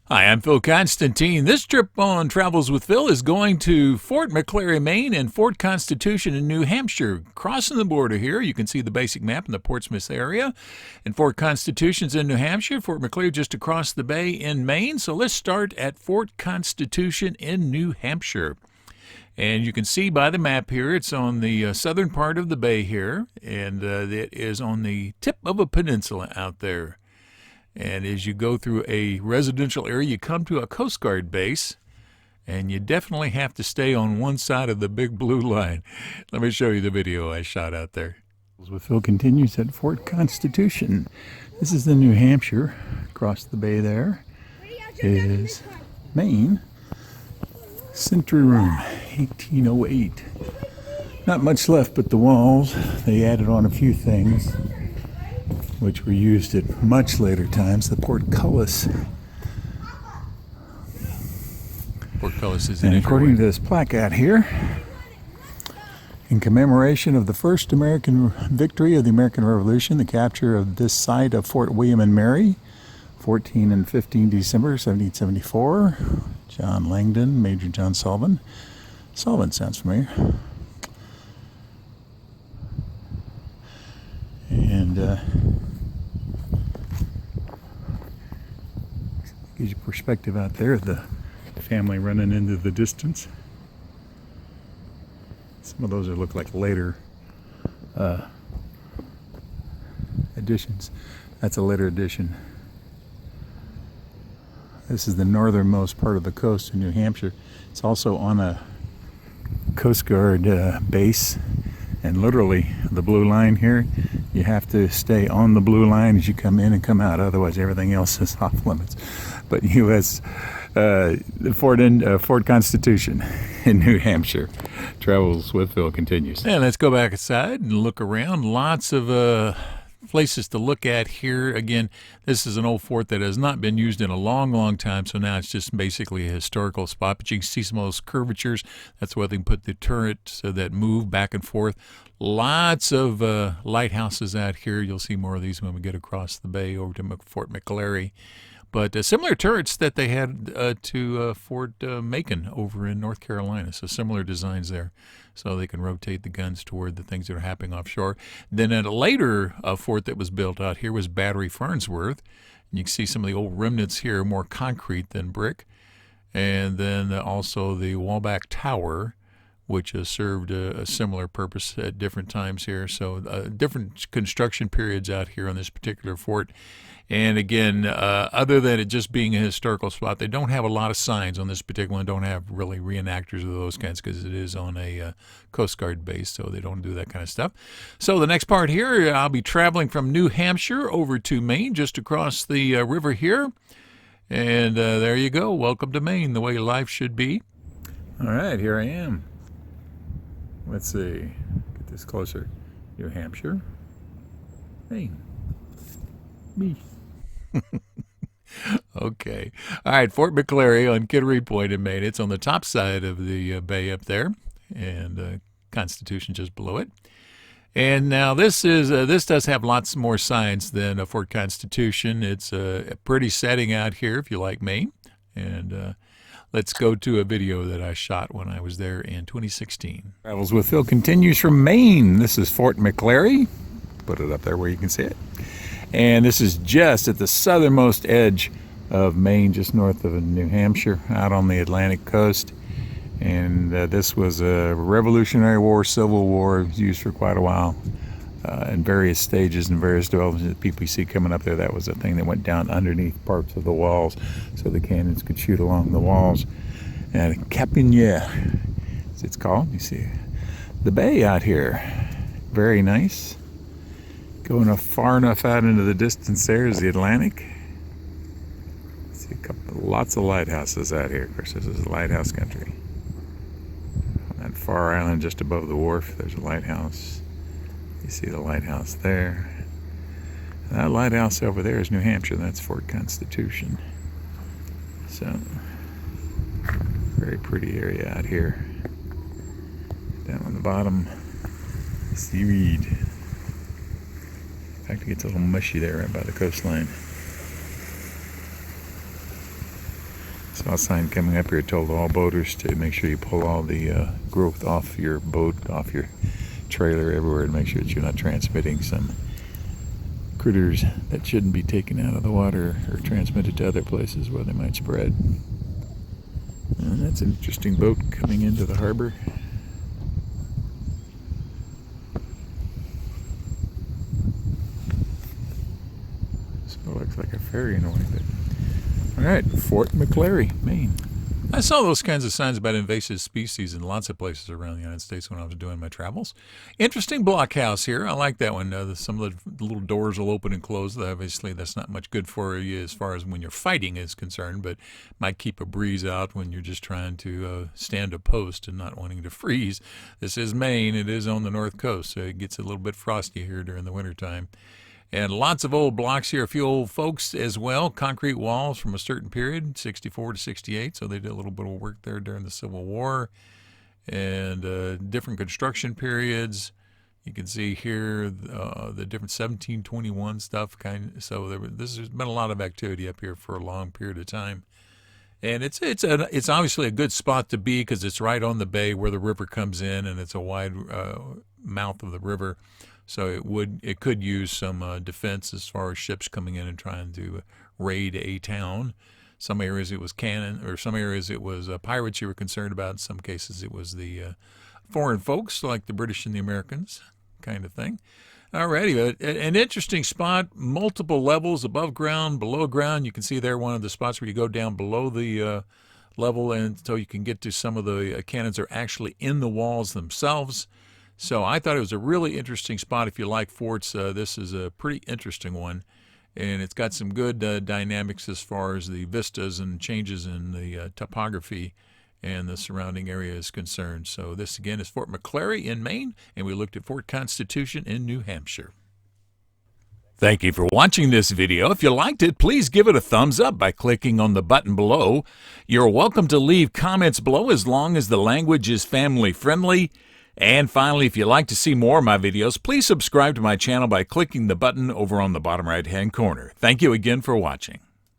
Hi, I'm Phil Constantine. This trip on Travels with Phil is going to Fort McClary, Maine, and Fort Constitution in New Hampshire. Crossing the border here, you can see the basic map in the Portsmouth area. And Fort Constitution's in New Hampshire, Fort McClary just across the bay in Maine. So let's start at Fort Constitution in New Hampshire. And you can see by the map here, it's on the southern part of the bay here, and it is on the tip of a peninsula out there. And as you go through a residential area, you come to a Coast Guard base, and you definitely have to stay on one side of the big blue line. Let me show you the video I shot out there. With Phil continues at Fort Constitution. This is in New Hampshire. Across the bay there is Maine. Century Room, 1808. Not much left but the walls. They added on a few things which were used at much later times. The portcullis. Portcullis is in it. According to this plaque out here, in commemoration of the first American victory of the American Revolution, the capture of this site of Fort William and Mary, 14 and 15 December 1774. John Langdon, Major John Sullivan. Sullivan sounds familiar. And gives you perspective out there, the family running into the distance. Some of those look like later additions. That's a later addition. This is the northernmost part of the coast in New Hampshire. It's also on a Coast Guard base, and literally the blue line here, you have to stay on the blue line as you come in and come out, otherwise everything else is off limits. But U.S. Fort Constitution in New Hampshire. Travels with Phil continues. And let's go back inside and look around. Lots of places to look at here. Again, this is an old fort that has not been used in a long, long time, so now it's just basically a historical spot. But you can see some of those curvatures. That's where they can put the turrets that move back and forth. Lots of lighthouses out here. You'll see more of these when we get across the bay over to Fort McClary. But similar turrets that they had to Fort Macon over in North Carolina. So similar designs there. So they can rotate the guns toward the things that are happening offshore. Then at a later fort that was built out here was Battery Farnsworth. And you can see some of the old remnants here, more concrete than brick. And then also the Walback Tower, which has served a similar purpose at different times here. So different construction periods out here on this particular fort. And again, other than it just being a historical spot, they don't have a lot of signs on this particular one. Don't have really reenactors of those kinds because it is on a Coast Guard base, so they don't do that kind of stuff. So the next part here, I'll be traveling from New Hampshire over to Maine, just across the river here. And there you go. Welcome to Maine, the way life should be. All right, here I am. Let's see. Get this closer. New Hampshire, Maine. Me. Okay. All right, Fort McClary on Kittery Point in Maine. It's on the top side of the bay up there, and Constitution just below it. And now this does have lots more signs than Fort Constitution. It's a pretty setting out here if you like Maine. And let's go to a video that I shot when I was there in 2016. Travels with Phil continues from Maine. This is Fort McClary. Put it up there where you can see it. And this is just at the southernmost edge of Maine, just north of New Hampshire, out on the Atlantic coast. And this was a Revolutionary War, Civil War. It was used for quite a while in various stages and various developments. The people you see coming up there, that was a thing that went down underneath parts of the walls so the cannons could shoot along the walls. And Capinier, as it's called. You see the bay out here. Very nice. Going far enough out into the distance there is the Atlantic. See lots of lighthouses out here. Of course, this is lighthouse country. On that far island just above the wharf, there's a lighthouse. You see the lighthouse there. And that lighthouse over there is New Hampshire. That's Fort Constitution. So, very pretty area out here. Down on the bottom, seaweed. In fact, it gets a little mushy there right by the coastline. Saw a sign coming up here told all boaters to make sure you pull all the growth off your boat, off your trailer, everywhere, to make sure that you're not transmitting some critters that shouldn't be taken out of the water or transmitted to other places where they might spread. And that's an interesting boat coming into the harbor. So it looks like a ferry in a way, but all right, Fort McClary, Maine. I saw those kinds of signs about invasive species in lots of places around the United States when I was doing my travels. Interesting blockhouse here. I like that one. Some of the little doors will open and close. Obviously, that's not much good for you as far as when you're fighting is concerned, but might keep a breeze out when you're just trying to stand a post and not wanting to freeze. This is Maine. It is on the north coast, so it gets a little bit frosty here during the wintertime. And lots of old blocks here, a few old folks as well, concrete walls from a certain period, 64 to 68, so they did a little bit of work there during the Civil War, and different construction periods. You can see here the different 1721 stuff, so there's been a lot of activity up here for a long period of time. And it's obviously a good spot to be because it's right on the bay where the river comes in, and it's a wide mouth of the river. So it could use some defense as far as ships coming in and trying to raid a town. Some areas it was cannon, or some areas it was pirates you were concerned about. In some cases it was the foreign folks like the British and the Americans kind of thing. Alrighty, an interesting spot, multiple levels, above ground, below ground. You can see there one of the spots where you go down below the level, and so you can get to some of the cannons are actually in the walls themselves. So I thought it was a really interesting spot. If you like forts, this is a pretty interesting one. And it's got some good dynamics as far as the vistas and changes in the topography and the surrounding area is concerned. So this, again, is Fort McClary in Maine, and we looked at Fort Constitution in New Hampshire. Thank you for watching this video. If you liked it, please give it a thumbs up by clicking on the button below. You're welcome to leave comments below as long as the language is family friendly. And finally, if you'd like to see more of my videos, please subscribe to my channel by clicking the button over on the bottom right-hand corner. Thank you again for watching.